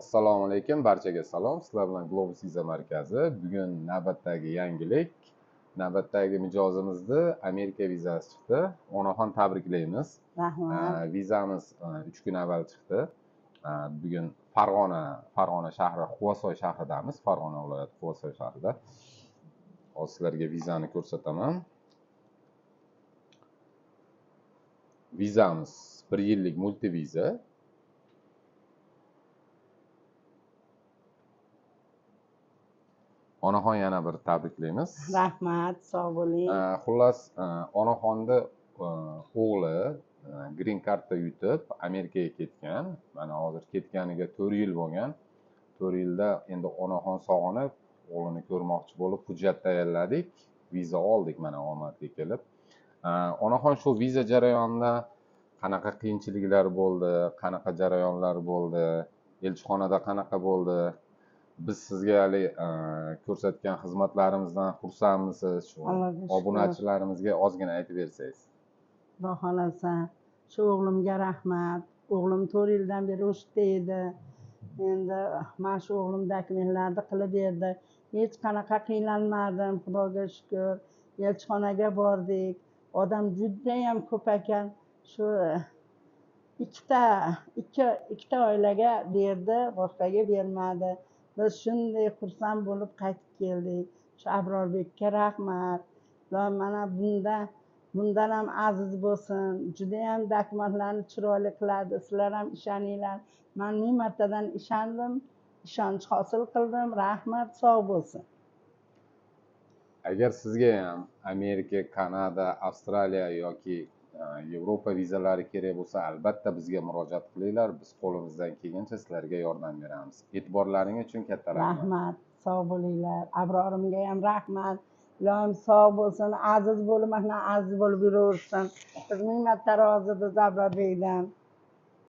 Assalomu alaykum, barchaga salom. Sizlar bilan Globus Viza markazi. Bugun navbatdagi yangilik. Navbatdagi mijozimizni Amerika vizasi chiqdi. Onaxon tabriklaymiz. Rahmat. Vizamiz 3 kun avval chiqdi. Bugun Farg'ona shahri, Quvasoy shahridamiz. Farg'ona viloyati Quvasoy shahrida. Hozir sizlarga vizani ko'rsataman. Vizamiz 1 yillik multiviza. Onaxon yana bir tabriklaymiz. Rahmat, sog' bo'ling. Xullas, onaxonni o'g'li green cardda yutib Amerikaga ketgan. Mana hozir ketganiga 4 yil bo'lgan. 4 yilda endi onaxon sog'inib, o'g'lini ko'rmoqchi bo'lib hujjat tayyorladik. Viza oldik mana omadga kelib. Onaxon shu viza jarayonida qanaqa qiyinchiliklar bo'ldi, qanaqa jarayonlar bo'ldi, elchixonada qanaqa bo'ldi? Biz sizga hali ko'rsatgan xizmatlarimizdan xursandmisiz? Shu obunachilarimizga ozgina aytib bersangiz. Xudo xolasa, shu o'g'limga rahmat. O'g'lim 4 yildan beri o'shda edi. Endi mana shu o'g'lim dokumentlarni qilib berdi. Hech qanaqa qiynalmadim, Xudoga shukr. Elchixonaga bordik. Odam juda ham ko'p ekan. Shu ikkita oilaga berdi, boshqaga bermadi. Biz shunday xursand bo'lib qaytib keldik. Shu Abrorbekka rahmat. Mana bundan ham aziz bo'lsin. Juda ham dokumentlarni chiroyli qiladi. Sizlar ham ishoninglar. Men ming martadan ishondim, ishonch hosil qildim. Rahmat, sog' bo'lsin. Agar sizga ham Amerika, Kanada, Avstraliya yoki Yevropa vizalari kerak bo'lsa, albatta bizga murojaat qilinglar. Biz qo'limizdan kelgancha sizlarga yordam beramiz. E'tiborlaring uchun katta rahmat. Rahmat, sog' bo'linglar. Abrorimga ham rahmat. Ilohim sog' bo'lsin, aziz bo'lib, mana aziz bo'lib yuraversin. Biz ming marta rozimiz Abrorbekdan.